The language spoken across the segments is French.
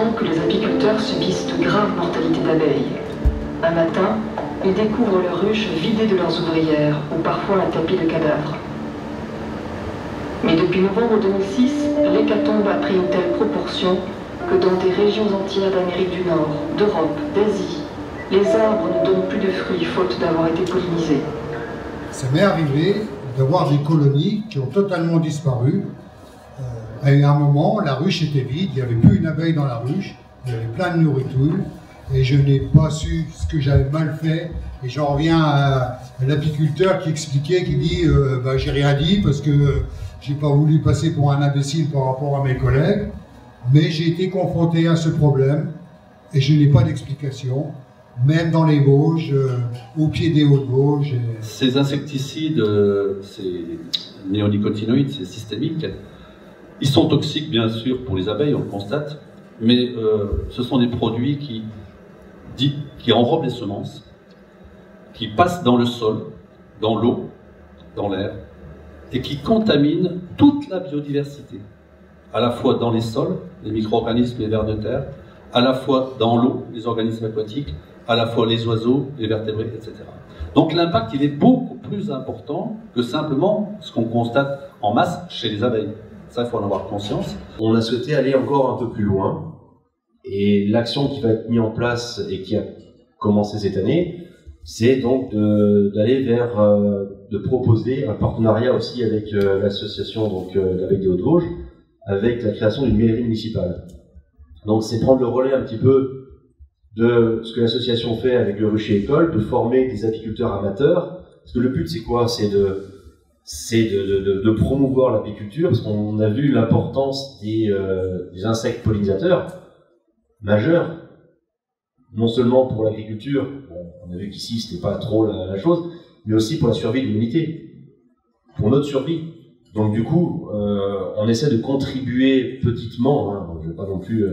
pourtant que les apiculteurs subissent de graves mortalités d'abeilles. Un matin, ils découvrent leurs ruches vidées de leurs ouvrières, ou parfois un tapis de cadavres. Mais depuis novembre 2006, l'hécatombe a pris une telle proportion que dans des régions entières d'Amérique du Nord, d'Europe, d'Asie, les arbres ne donnent plus de fruits faute d'avoir été pollinisés. Ça m'est arrivé d'avoir des colonies qui ont totalement disparu. À un moment, la ruche était vide, il n'y avait plus une abeille dans la ruche, il y avait plein de nourriture, et je n'ai pas su ce que j'avais mal fait. Et j'en reviens à l'apiculteur qui expliquait, qui dit bah, j'ai rien dit parce que j'ai pas voulu passer pour un imbécile par rapport à mes collègues, mais j'ai été confronté à ce problème et je n'ai pas d'explication, même dans les Vosges, au pied des Hauts-de-Vosges. Ces insecticides, ces néonicotinoïdes, ces systémiques, ils sont toxiques bien sûr pour les abeilles, on le constate, mais ce sont des produits qui enrobent les semences, qui passent dans le sol, dans l'eau, dans l'air, et qui contaminent toute la biodiversité, à la fois dans les sols, les micro-organismes, les vers de terre, à la fois dans l'eau, les organismes aquatiques, à la fois les oiseaux, les vertébrés, etc. Donc l'impact, il est beaucoup plus important que simplement ce qu'on constate en masse chez les abeilles. Ça, il faut en avoir conscience. On a souhaité aller encore un peu plus loin, et l'action qui va être mise en place et qui a commencé cette année, c'est donc d'aller vers, de proposer un partenariat aussi avec l'association d'abeilles des Hauts-de-Vosges, avec la création d'une mairie municipale. Donc c'est prendre le relais un petit peu de ce que l'association fait avec le rucher école, de former des apiculteurs amateurs, parce que le but c'est quoi? C'est de promouvoir l'apiculture, parce qu'on a vu l'importance des insectes pollinisateurs majeurs, non seulement pour l'agriculture, bon, on a vu qu'ici c'était pas trop la chose, mais aussi pour la survie de l'humanité, pour notre survie. Donc du coup, on essaie de contribuer petitement, hein, je ne vais pas non plus,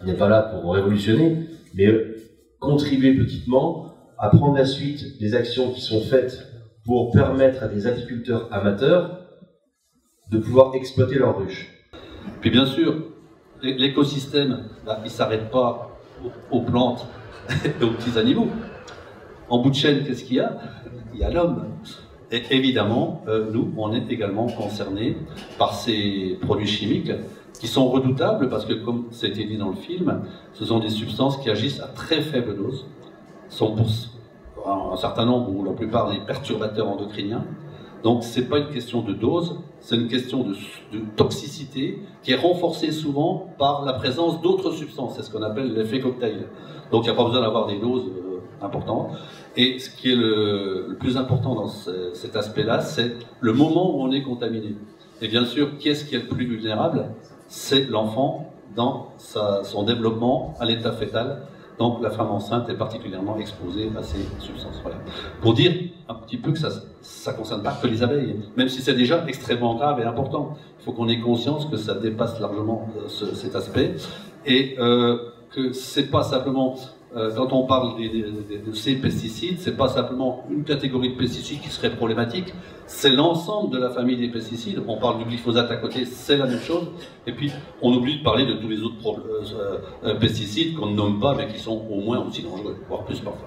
on n'est pas là pour révolutionner, mais contribuer petitement à prendre la suite des actions qui sont faites pour permettre à des apiculteurs amateurs de pouvoir exploiter leurs ruches. Puis bien sûr, l'écosystème, il ne s'arrête pas aux plantes et aux petits animaux. En bout de chaîne, qu'est-ce qu'il y a? Il y a l'homme. Et évidemment, nous, on est également concernés par ces produits chimiques qui sont redoutables parce que, comme ça a été dit dans le film, ce sont des substances qui agissent à très faible dose, sont pour un certain nombre, ou la plupart, des perturbateurs endocriniens. Donc, ce n'est pas une question de dose, c'est une question de toxicité qui est renforcée souvent par la présence d'autres substances. C'est ce qu'on appelle l'effet cocktail. Donc, il n'y a pas besoin d'avoir des doses importantes. Et ce qui est le plus important dans cet aspect-là, c'est le moment où on est contaminé. Et bien sûr, qui est-ce qui est le plus vulnérable? C'est l'enfant dans son développement à l'état fœtal. Donc la femme enceinte est particulièrement exposée à ces substances. Voilà. Pour dire un petit peu que ça ne concerne pas que les abeilles, même si c'est déjà extrêmement grave et important. Il faut qu'on ait conscience que ça dépasse largement cet aspect et que c'est pas simplement, quand on parle de ces pesticides, c'est pas simplement une catégorie de pesticides qui serait problématique, c'est l'ensemble de la famille des pesticides. On parle du glyphosate à côté, c'est la même chose. Et puis, on oublie de parler de tous les autres pesticides qu'on ne nomme pas, mais qui sont au moins aussi dangereux, voire plus parfois.